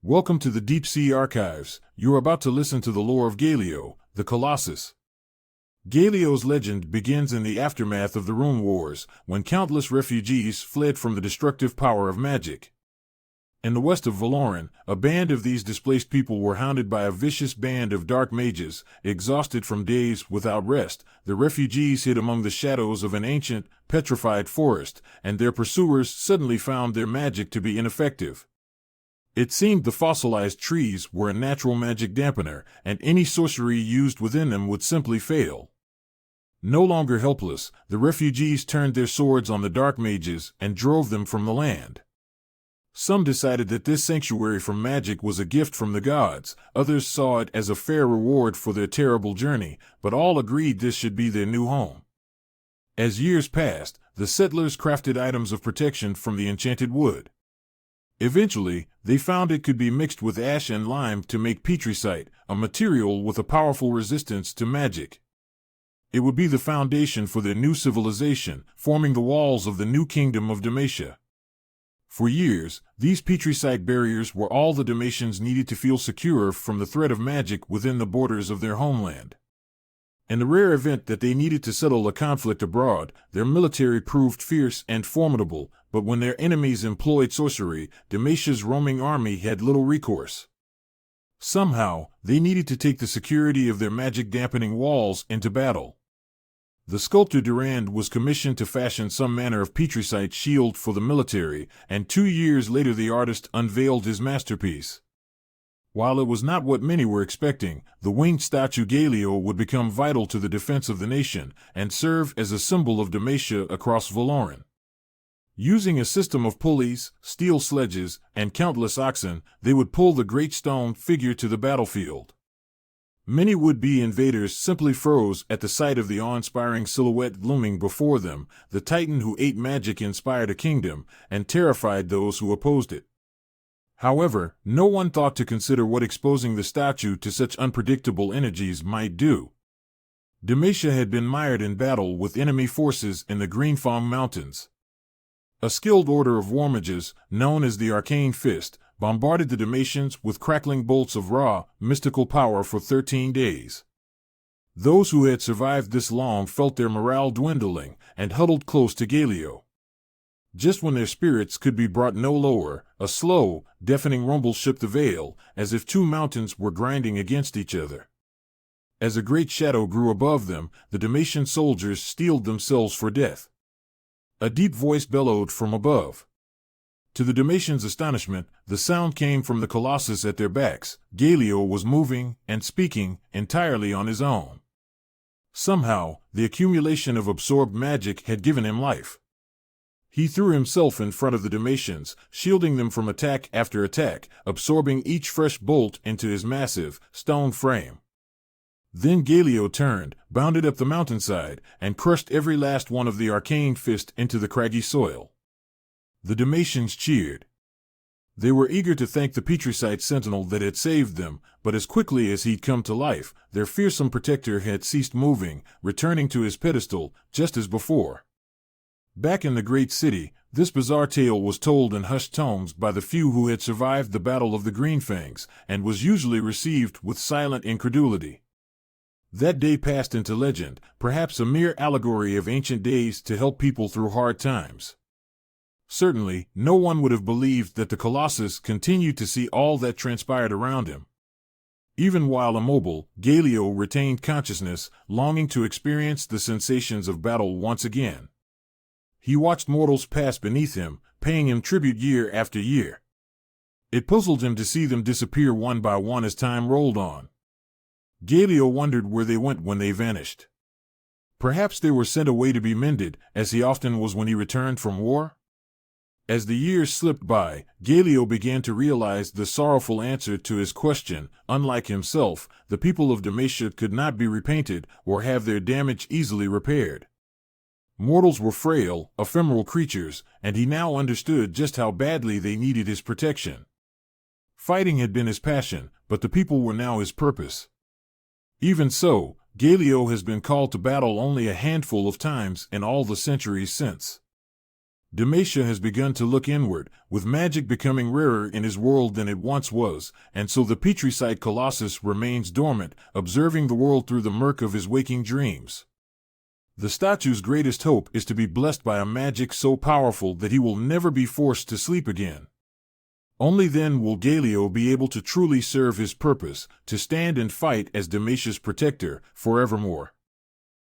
Welcome to the Deep Sea Archives. You're about to listen to the lore of Galio, the Colossus. Galio's legend begins in the aftermath of the Rune Wars, when countless refugees fled from the destructive power of magic. In the west of Valoran, a band of these displaced people were hounded by a vicious band of dark mages. Exhausted from days without rest, the refugees hid among the shadows of an ancient, petrified forest, and their pursuers suddenly found their magic to be ineffective. It seemed the fossilized trees were a natural magic dampener, and any sorcery used within them would simply fail. No longer helpless, the refugees turned their swords on the dark mages and drove them from the land. Some decided that this sanctuary from magic was a gift from the gods, others saw it as a fair reward for their terrible journey, but all agreed this should be their new home. As years passed, the settlers crafted items of protection from the enchanted wood. Eventually, they found it could be mixed with ash and lime to make petricite, a material with a powerful resistance to magic. It would be the foundation for their new civilization, forming the walls of the new kingdom of Demacia. For years, these petricite barriers were all the Demacians needed to feel secure from the threat of magic within the borders of their homeland. In the rare event that they needed to settle a conflict abroad, their military proved fierce and formidable, but when their enemies employed sorcery, Demacia's roaming army had little recourse. Somehow, they needed to take the security of their magic-dampening walls into battle. The sculptor Durand was commissioned to fashion some manner of petricite shield for the military, and 2 years later the artist unveiled his masterpiece. While it was not what many were expecting, the winged statue Galio would become vital to the defense of the nation, and serve as a symbol of Demacia across Valoran. Using a system of pulleys, steel sledges, and countless oxen, they would pull the great stone figure to the battlefield. Many would-be invaders simply froze at the sight of the awe-inspiring silhouette looming before them. The titan who ate magic inspired a kingdom, and terrified those who opposed it. However, no one thought to consider what exposing the statue to such unpredictable energies might do. Demacia had been mired in battle with enemy forces in the Greenfong Mountains. A skilled order of war mages, known as the Arcane Fist, bombarded the Demacians with crackling bolts of raw, mystical power for 13 days. Those who had survived this long felt their morale dwindling, and huddled close to Galio. Just when their spirits could be brought no lower, a slow, deafening rumble shook the veil, as if two mountains were grinding against each other. As a great shadow grew above them, the Demacian soldiers steeled themselves for death. A deep voice bellowed from above. To the Demacians' astonishment, the sound came from the Colossus at their backs. Galio was moving and speaking entirely on his own. Somehow, the accumulation of absorbed magic had given him life. He threw himself in front of the Demacians, shielding them from attack after attack, absorbing each fresh bolt into his massive, stone frame. Then Galio turned, bounded up the mountainside, and crushed every last one of the arcane fist into the craggy soil. The Demacians cheered. They were eager to thank the petricite sentinel that had saved them, but as quickly as he'd come to life, their fearsome protector had ceased moving, returning to his pedestal, just as before. Back in the great city, this bizarre tale was told in hushed tones by the few who had survived the Battle of the Greenfangs, and was usually received with silent incredulity. That day passed into legend, perhaps a mere allegory of ancient days to help people through hard times. Certainly, no one would have believed that the Colossus continued to see all that transpired around him. Even while immobile, Galio retained consciousness, longing to experience the sensations of battle once again. He watched mortals pass beneath him, paying him tribute year after year. It puzzled him to see them disappear one by one as time rolled on. Galio wondered where they went when they vanished. Perhaps they were sent away to be mended, as he often was when he returned from war? As the years slipped by, Galio began to realize the sorrowful answer to his question. Unlike himself, the people of Demacia could not be repainted or have their damage easily repaired. Mortals were frail, ephemeral creatures, and he now understood just how badly they needed his protection. Fighting had been his passion, but the people were now his purpose. Even so, Galio has been called to battle only a handful of times in all the centuries since. Demacia has begun to look inward, with magic becoming rarer in his world than it once was, and so the Petricite Colossus remains dormant, observing the world through the murk of his waking dreams. The statue's greatest hope is to be blessed by a magic so powerful that he will never be forced to sleep again. Only then will Galio be able to truly serve his purpose, to stand and fight as Demacia's protector, forevermore.